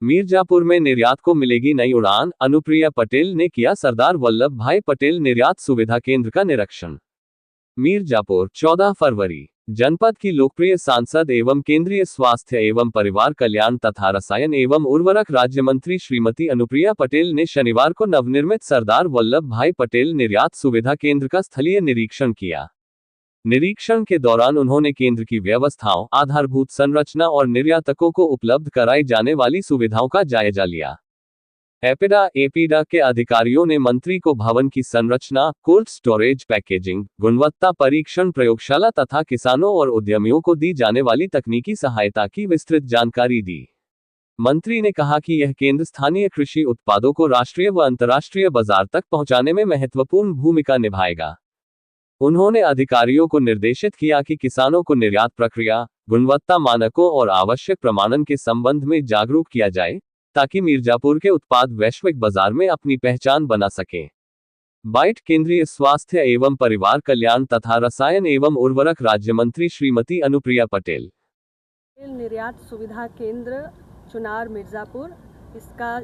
मीरजापुर में निर्यात को मिलेगी नई उड़ान, अनुप्रिया पटेल ने किया सरदार वल्लभ भाई पटेल निर्यात सुविधा केंद्र का निरीक्षण। मीरजापुर 14 फरवरी। जनपद की लोकप्रिय सांसद एवं केंद्रीय स्वास्थ्य एवं परिवार कल्याण तथा रसायन एवं उर्वरक राज्य मंत्री श्रीमती अनुप्रिया पटेल ने शनिवार को नवनिर्मित सरदार वल्लभ भाई पटेल निर्यात सुविधा केंद्र का स्थलीय निरीक्षण किया। निरीक्षण के दौरान उन्होंने केंद्र की व्यवस्थाओं, आधारभूत संरचना और निर्यातकों को उपलब्ध कराई जाने वाली सुविधाओं का जायजा लिया। एपीडा के अधिकारियों ने मंत्री को भवन की संरचना, कोल्ड स्टोरेज, पैकेजिंग, गुणवत्ता परीक्षण प्रयोगशाला तथा किसानों और उद्यमियों को दी जाने वाली तकनीकी सहायता की विस्तृत जानकारी दी। मंत्री ने कहा कि यह केंद्र स्थानीय कृषि उत्पादों को राष्ट्रीय व अंतर्राष्ट्रीय बाजार तक पहुंचाने में महत्वपूर्ण भूमिका निभाएगा। उन्होंने अधिकारियों को निर्देशित किया कि किसानों को निर्यात प्रक्रिया, गुणवत्ता मानकों और आवश्यक प्रमाणन के संबंध में जागरूक किया जाए, ताकि मीरजापुर के उत्पाद वैश्विक बाजार में अपनी पहचान बना सके। बाइट केंद्रीय स्वास्थ्य एवं परिवार कल्याण तथा रसायन एवं उर्वरक राज्य मंत्री श्रीमती अनुप्रिया पटेल। निर्यात सुविधा केंद्र चुनार मिर्जापुर, इसका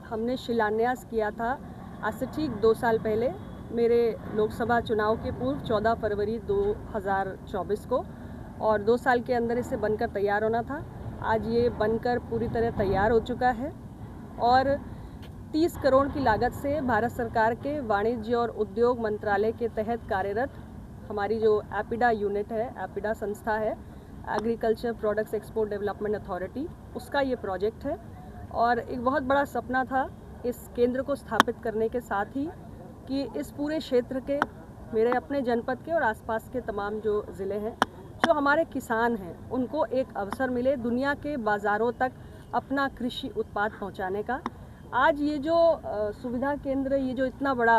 हमने शिलान्यास किया था आज से ठीक 2 साल पहले, मेरे लोकसभा चुनाव के पूर्व 14 फरवरी 2024 को, और 2 साल के अंदर इसे बनकर तैयार होना था। आज ये बनकर पूरी तरह तैयार हो चुका है और 30 करोड़ की लागत से भारत सरकार के वाणिज्य और उद्योग मंत्रालय के तहत कार्यरत हमारी जो एपीडा यूनिट है, एपीडा संस्था है, agriculture products export development authority, उसका ये प्रोजेक्ट है। और एक बहुत बड़ा सपना था इस केंद्र को स्थापित करने के साथ ही कि इस पूरे क्षेत्र के, मेरे अपने जनपद के और आसपास के तमाम जो ज़िले हैं, जो हमारे किसान हैं, उनको एक अवसर मिले दुनिया के बाज़ारों तक अपना कृषि उत्पाद पहुंचाने का। आज ये जो सुविधा केंद्र, ये जो इतना बड़ा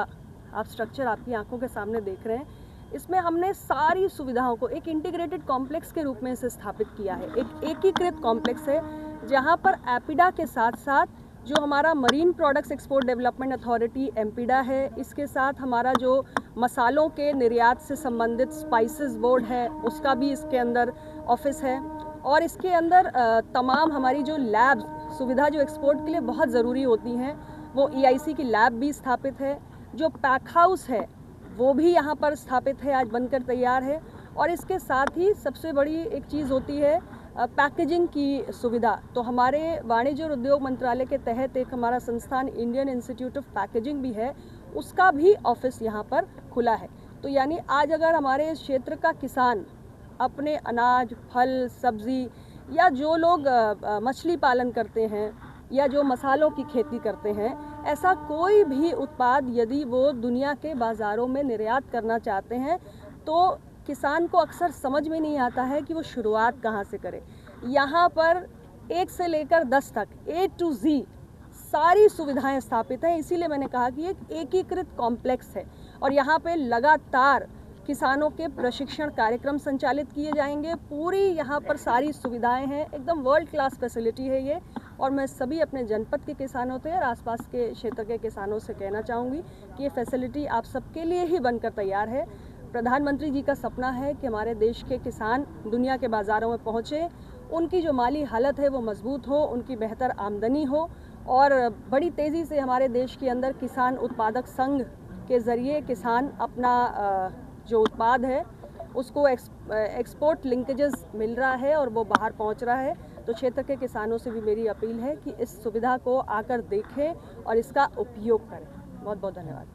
आप स्ट्रक्चर आपकी आंखों के सामने देख रहे हैं, इसमें हमने सारी सुविधाओं को एक इंटीग्रेटेड कॉम्प्लेक्स के रूप में इसे स्थापित किया है। एक एकीकृत कॉम्प्लेक्स है जहाँ पर एपीडा के साथ साथ जो हमारा marine products export development authority MPEDA है, इसके साथ हमारा जो मसालों के निर्यात से संबंधित स्पाइसेस बोर्ड है, उसका भी इसके अंदर ऑफिस है। और इसके अंदर तमाम हमारी जो लैब्स सुविधा जो एक्सपोर्ट के लिए बहुत ज़रूरी होती हैं, वो EIC की लैब भी स्थापित है। जो पैक हाउस है वो भी यहाँ पर स्थापित है, आज बनकर तैयार है। और इसके साथ ही सबसे बड़ी एक चीज़ होती है पैकेजिंग की सुविधा। तो हमारे वाणिज्य और उद्योग मंत्रालय के तहत एक हमारा संस्थान इंडियन इंस्टीट्यूट ऑफ पैकेजिंग भी है, उसका भी ऑफिस यहाँ पर खुला है। तो यानी आज अगर हमारे इस क्षेत्र का किसान अपने अनाज, फल, सब्जी, या जो लोग मछली पालन करते हैं या जो मसालों की खेती करते हैं, ऐसा कोई भी उत्पाद यदि वो दुनिया के बाज़ारों में निर्यात करना चाहते हैं, तो किसान को अक्सर समझ में नहीं आता है कि वो शुरुआत कहाँ से करे। यहाँ पर 1 से लेकर 10 तक A to Z सारी सुविधाएं स्थापित हैं। इसीलिए मैंने कहा कि एक एकीकृत कॉम्प्लेक्स है और यहाँ पे लगातार किसानों के प्रशिक्षण कार्यक्रम संचालित किए जाएंगे। पूरी यहाँ पर सारी सुविधाएं हैं, एकदम वर्ल्ड क्लास फैसिलिटी है ये। और मैं सभी अपने जनपद के किसानों से और आसपास के क्षेत्र के किसानों से कहना चाहूँगी कि ये फैसिलिटी आप सबके लिए ही बनकर तैयार है। प्रधानमंत्री जी का सपना है कि हमारे देश के किसान दुनिया के बाज़ारों में पहुँचे, उनकी जो माली हालत है वो मजबूत हो, उनकी बेहतर आमदनी हो, और बड़ी तेज़ी से हमारे देश के अंदर किसान उत्पादक संघ के ज़रिए किसान अपना जो उत्पाद है उसको एक्सपोर्ट लिंकेजेस मिल रहा है और वो बाहर पहुंच रहा है। तो क्षेत्र के किसानों से भी मेरी अपील है कि इस सुविधा को आकर देखें और इसका उपयोग करें। बहुत बहुत धन्यवाद।